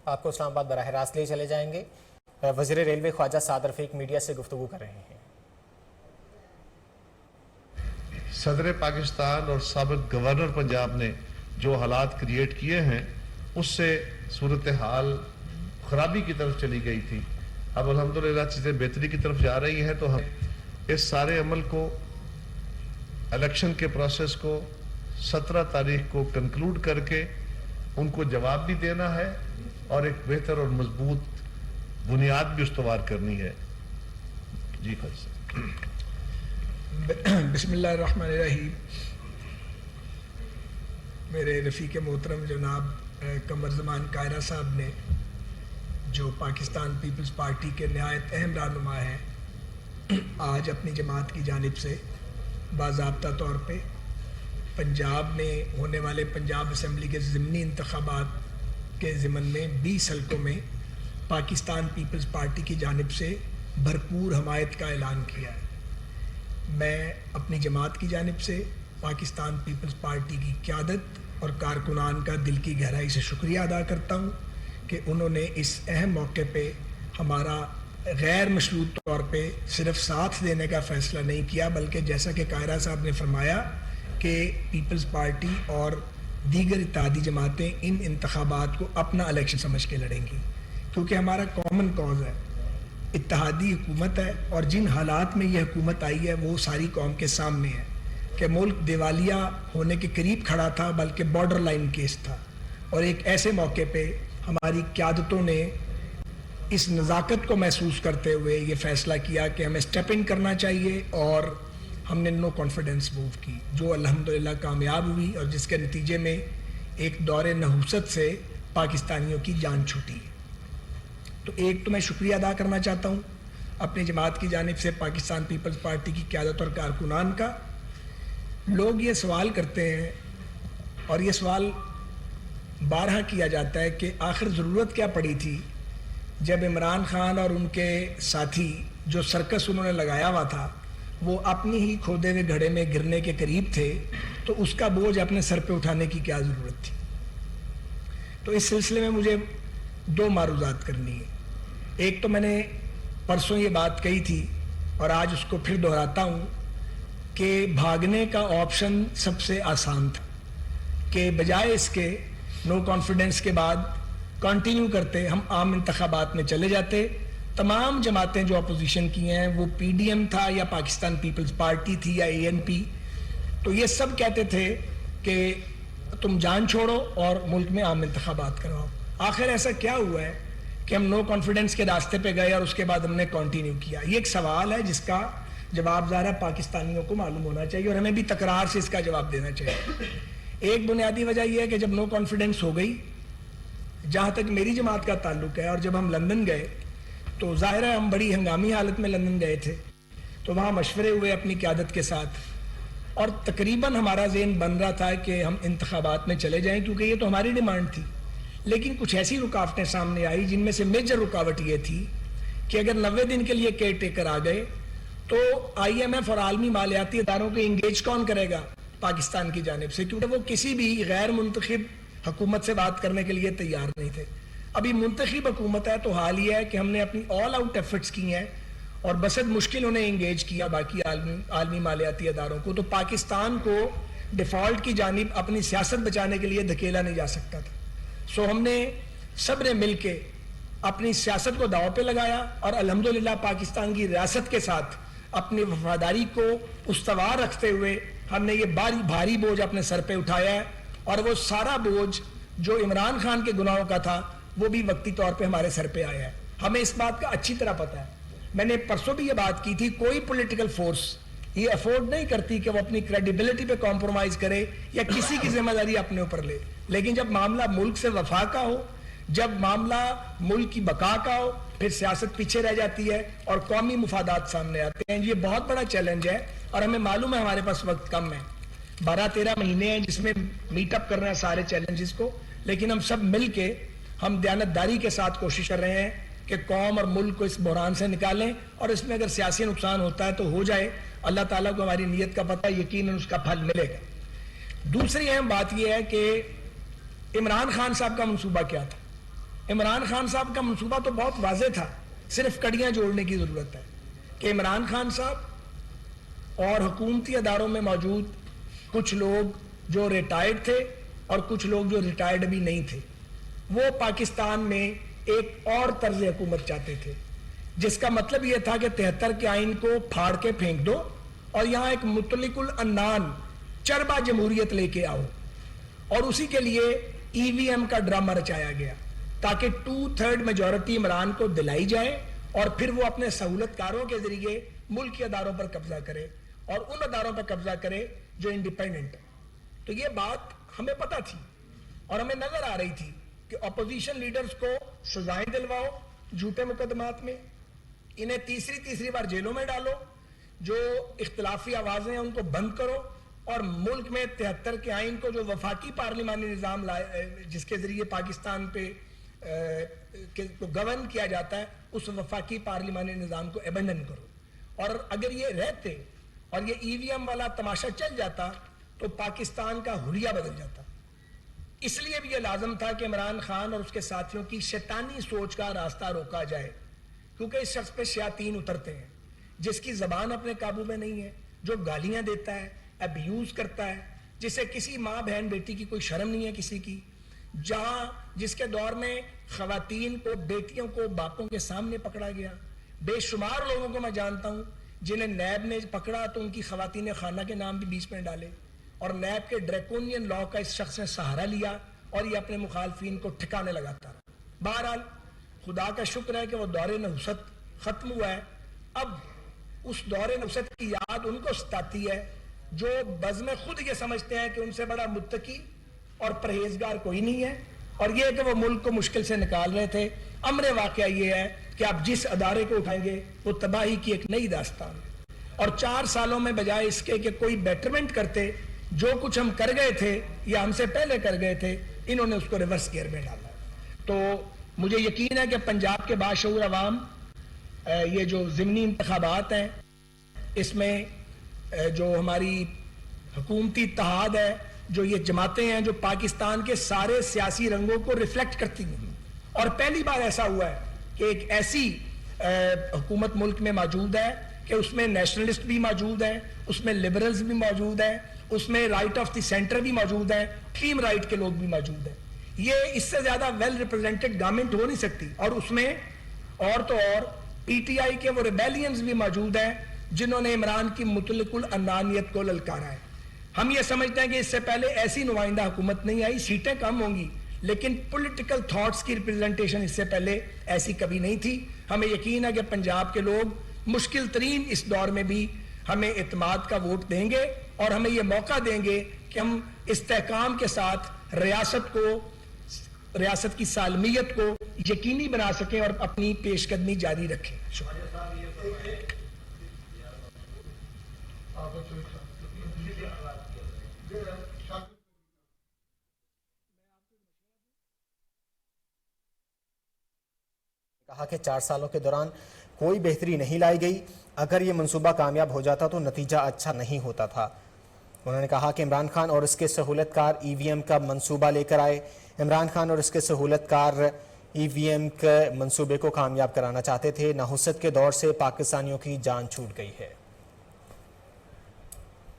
آپ کو اسلام آباد براہ راست لے چلے جائیں گے. وزیر ریلوے خواجہ سعد رفیق میڈیا سے گفتگو کر رہے ہیں. صدر پاکستان اور سابق گورنر پنجاب نے جو حالات کریٹ کیے ہیں اس سے صورتحال خرابی کی طرف چلی گئی تھی. اب الحمدللہ چیزیں بہتری کی طرف جا رہی ہیں. تو ہم اس سارے عمل کو، الیکشن کے پروسیس کو 17 تاریخ کو کنکلوڈ کر کے ان کو جواب بھی دینا ہے اور ایک بہتر اور مضبوط بنیاد بھی استوار کرنی ہے. جی خواجہ. بسم اللہ الرحمن الرحیم. میرے رفیق محترم جناب قمر زمان کائرہ صاحب نے، جو پاکستان پیپلز پارٹی کے نہایت اہم رہنما ہیں، آج اپنی جماعت کی جانب سے باضابطہ طور پہ پنجاب میں ہونے والے پنجاب اسمبلی کے ضمنی انتخابات کے ضمن میں 20 حلقوں میں پاکستان پیپلز پارٹی کی جانب سے بھرپور حمایت کا اعلان کیا ہے. میں اپنی جماعت کی جانب سے پاکستان پیپلز پارٹی کی قیادت اور کارکنان کا دل کی گہرائی سے شکریہ ادا کرتا ہوں کہ انہوں نے اس اہم موقع پہ ہمارا غیر مشروط طور پہ صرف ساتھ دینے کا فیصلہ نہیں کیا، بلکہ جیسا کہ قائرہ صاحب نے فرمایا کہ پیپلز پارٹی اور دیگر اتحادی جماعتیں ان انتخابات کو اپنا الیکشن سمجھ کے لڑیں گی، کیونکہ ہمارا کامن کاز ہے، اتحادی حکومت ہے. اور جن حالات میں یہ حکومت آئی ہے وہ ساری قوم کے سامنے ہے کہ ملک دیوالیہ ہونے کے قریب کھڑا تھا، بلکہ بارڈر لائن کیس تھا. اور ایک ایسے موقع پہ ہماری قیادتوں نے اس نزاکت کو محسوس کرتے ہوئے یہ فیصلہ کیا کہ ہمیں اسٹیپ ان کرنا چاہیے، اور ہم نے نو کانفیڈنس موو کی، جو الحمدللہ کامیاب ہوئی اور جس کے نتیجے میں ایک دور نحوست سے پاکستانیوں کی جان چھوٹی. تو ایک تو میں شکریہ ادا کرنا چاہتا ہوں اپنی جماعت کی جانب سے پاکستان پیپلز پارٹی کی قیادت اور کارکنان کا. لوگ یہ سوال کرتے ہیں اور یہ سوال بارہا کیا جاتا ہے کہ آخر ضرورت کیا پڑی تھی جب عمران خان اور ان کے ساتھی جو سرکس انہوں نے لگایا ہوا تھا وہ اپنی ہی کھودے ہوئے گھڑے میں گرنے کے قریب تھے، تو اس کا بوجھ اپنے سر پہ اٹھانے کی کیا ضرورت تھی. تو اس سلسلے میں مجھے 2 معروضات کرنی ہے. ایک تو میں نے پرسوں یہ بات کہی تھی اور آج اس کو پھر دہراتا ہوں کہ بھاگنے کا آپشن سب سے آسان تھا، کہ بجائے اس کے نو کانفیڈنس کے بعد کنٹینیو کرتے ہم عام انتخابات میں چلے جاتے. تمام جماعتیں جو اپوزیشن کی ہیں، وہ پی ڈی ایم تھا یا پاکستان پیپلز پارٹی تھی یا اے این پی، تو یہ سب کہتے تھے کہ تم جان چھوڑو اور ملک میں عام انتخابات کرواؤ. آخر ایسا کیا ہوا ہے کہ ہم نو کانفیڈنس کے راستے پہ گئے اور اس کے بعد ہم نے کنٹینیو کیا؟ یہ ایک سوال ہے جس کا جواب ظاہر پاکستانیوں کو معلوم ہونا چاہیے اور ہمیں بھی تکرار سے اس کا جواب دینا چاہیے. ایک بنیادی وجہ یہ ہے کہ جب نو کانفیڈنس ہو گئی، جہاں تک میری جماعت کا تعلق ہے، اور جب ہم لندن گئے تو ظاہر ہے ہم بڑی ہنگامی حالت میں لندن گئے تھے، تو وہاں مشورے ہوئے اپنی قیادت کے ساتھ، اور تقریباً ہمارا ذہن بن رہا تھا کہ ہم انتخابات میں چلے جائیں کیونکہ یہ تو ہماری ڈیمانڈ تھی. لیکن کچھ ایسی رکاوٹیں سامنے آئی جن میں سے میجر رکاوٹ یہ تھی کہ اگر 90 دن کے لیے کیئر ٹیکر آ گئے تو آئی ایم ایف اور عالمی مالیاتی اداروں کو انگیج کون کرے گا پاکستان کی جانب سے، کیونکہ وہ کسی بھی غیر منتخب حکومت سے بات کرنے کے لیے تیار نہیں تھے. ابھی منتخب حکومت ہے تو حال یہ ہے کہ ہم نے اپنی آل آؤٹ ایفرٹس کی ہیں اور بسد مشکل انہیں انگیج کیا باقی عالمی مالیاتی اداروں کو. تو پاکستان کو ڈیفالٹ کی جانب اپنی سیاست بچانے کے لیے دھکیلا نہیں جا سکتا تھا. سو ہم نے سب نے مل کے اپنی سیاست کو داؤ پہ لگایا اور الحمدللہ پاکستان کی ریاست کے ساتھ اپنی وفاداری کو استوار رکھتے ہوئے ہم نے یہ بھاری بوجھ اپنے سر پہ اٹھایا ہے. اور وہ سارا بوجھ جو عمران خان کے گناہوں کا تھا وہ بھی وقتی طور پہ ہمارے سر پہ آیا ہے. ہمیں اس بات کا اچھی طرح پتہ ہے. میں نے پرسوں بھی یہ بات کی تھی، کوئی پولیٹیکل فورس یہ افورڈ نہیں کرتی کہ وہ اپنی کریڈیبلٹی پہ کمپرومائز کرے یا کسی کی ذمہ داری اپنے اوپر لے. لیکن جب معاملہ ملک سے وفا کا ہو، جب معاملہ ملک کی بقا کا ہو، پھر سیاست پیچھے رہ جاتی ہے اور قومی مفادات سامنے آتے ہیں. یہ بہت بڑا چیلنج ہے اور ہمیں معلوم ہے ہمارے پاس وقت کم ہے، 12-13 مہینے ہیں جس میں میٹ اپ کرنا ہے سارے چیلنجز کو. لیکن ہم سب مل کے ہم دیانتداری کے ساتھ کوشش کر رہے ہیں کہ قوم اور ملک کو اس بحران سے نکالیں، اور اس میں اگر سیاسی نقصان ہوتا ہے تو ہو جائے. اللہ تعالیٰ کو ہماری نیت کا پتہ ہے، یقیناً اس کا پھل ملے گا. دوسری اہم بات یہ ہے کہ عمران خان صاحب کا منصوبہ کیا تھا. عمران خان صاحب کا منصوبہ تو بہت واضح تھا, صرف کڑیاں جوڑنے کی ضرورت ہے کہ عمران خان صاحب اور حکومتی اداروں میں موجود کچھ لوگ جو ریٹائرڈ تھے اور کچھ لوگ جو ریٹائرڈ بھی نہیں تھے, وہ پاکستان میں ایک اور طرز حکومت چاہتے تھے, جس کا مطلب یہ تھا کہ 73 کے آئین کو پھاڑ کے پھینک دو اور یہاں ایک مطلق العنان چربا جمہوریت لے کے آؤ. اور اسی کے لیے ای وی ایم کا ڈرامہ رچایا گیا تاکہ 2/3 میجورٹی عمران کو دلائی جائے اور پھر وہ اپنے سہولت کاروں کے ذریعے ملکی اداروں پر قبضہ کرے اور ان اداروں پر قبضہ کرے جو انڈیپینڈنٹ ہے. تو یہ بات ہمیں پتہ تھی اور ہمیں نظر آ رہی تھی کہ اپوزیشن لیڈرز کو سزائیں دلواؤ جھوٹے مقدمات میں, انہیں تیسری بار جیلوں میں ڈالو, جو اختلافی آوازیں ہیں ان کو بند کرو, اور ملک میں 73 کے آئین کو جو وفاقی پارلیمانی نظام جس کے ذریعے پاکستان پہ گورن کیا جاتا ہے, اس وفاقی پارلیمانی نظام کو ایبنڈن کرو. اور اگر یہ رہتے اور یہ ای وی ایم والا تماشا چل جاتا تو پاکستان کا حلیہ بدل جاتا. اس لیے بھی یہ لازم تھا کہ عمران خان اور اس کے ساتھیوں کی شیطانی سوچ کا راستہ روکا جائے, کیونکہ اس شخص پہ شیاطین اترتے ہیں, جس کی زبان اپنے قابو میں نہیں ہے, جو گالیاں دیتا ہے, ابیوز کرتا ہے, جسے کسی ماں بہن بیٹی کی کوئی شرم نہیں ہے کسی کی, جس کے دور میں خواتین کو, بیٹیوں کو باپوں کے سامنے پکڑا گیا. بے شمار لوگوں کو میں جانتا ہوں جنہیں نیب نے پکڑا تو ان کی خواتین خانہ کے نام بھی بیچ میں ڈالے, اور نیب کے ڈریکونین لا کا اس شخص نے سہارا لیا اور یہ اپنے مخالفین کو ٹھکانے لگاتا رہا. بہرحال خدا کا شکر ہے کہ وہ دور نحوست ختم ہوا ہے. اب اس دور نحوست کی یاد ان کو ستاتی ہے جو بزم خود یہ سمجھتے ہیں کہ ان سے بڑا متقی اور پرہیزگار کوئی نہیں ہے, اور یہ کہ وہ ملک کو مشکل سے نکال رہے تھے. امر واقعہ یہ ہے کہ آپ جس ادارے کو اٹھائیں گے وہ تباہی کی ایک نئی داستان ہے, اور 4 سالوں میں بجائے اس کے کہ کوئی بیٹرمنٹ کرتے, جو کچھ ہم کر گئے تھے یا ہم سے پہلے کر گئے تھے, انہوں نے اس کو ریورس گیئر میں ڈالا. تو مجھے یقین ہے کہ پنجاب کے باشعور عوام یہ جو ضمنی انتخابات ہیں اس میں جو ہماری حکومتی اتحاد ہے, جو یہ جماعتیں ہیں جو پاکستان کے سارے سیاسی رنگوں کو ریفلیکٹ کرتی ہیں, اور پہلی بار ایسا ہوا ہے کہ ایک ایسی حکومت ملک میں موجود ہے کہ اس میں نیشنلسٹ بھی موجود ہیں, اس میں لبرلز بھی موجود ہیں, اس میں رائٹ آف دی سینٹر بھی موجود ہیں, ٹیم رائٹ کے لوگ بھی موجود ہیں. یہ اس سے زیادہ ویل ریپرزینٹڈ گورنمنٹ ہو نہیں سکتی, اور اس میں اور تو اور پی ٹی آئی کے وہ ریبیلینز بھی موجود ہیں جنہوں نے عمران کی مطلق العنانیت کو للکارا ہے. ہم یہ سمجھتے ہیں کہ اس سے پہلے ایسی نمائندہ حکومت نہیں آئی, سیٹیں کم ہوں گی لیکن پولیٹیکل تھاٹس کی ریپرزنٹیشن اس سے پہلے ایسی کبھی نہیں تھی. ہمیں یقین ہے کہ پنجاب کے لوگ مشکل ترین اس دور میں بھی ہمیں اعتماد کا ووٹ دیں گے, اور ہمیں یہ موقع دیں گے کہ ہم استحکام کے ساتھ ریاست کی سالمیت کو یقینی بنا سکیں اور اپنی پیش قدمی جاری رکھیں. کہا کہ 4 سالوں کے دوران کوئی بہتری نہیں لائی گئی. اگر یہ منصوبہ کامیاب ہو جاتا تو نتیجہ اچھا نہیں ہوتا تھا. انہوں نے کہا کہ عمران خان اور اس کے سہولت کار ای وی ایم کا منصوبہ لے کر آئے. عمران خان اور اس کے سہولت کار ای وی ایم کے منصوبے کو کامیاب کرانا چاہتے تھے. نحوست کے دور سے پاکستانیوں کی جان چھوٹ گئی ہے.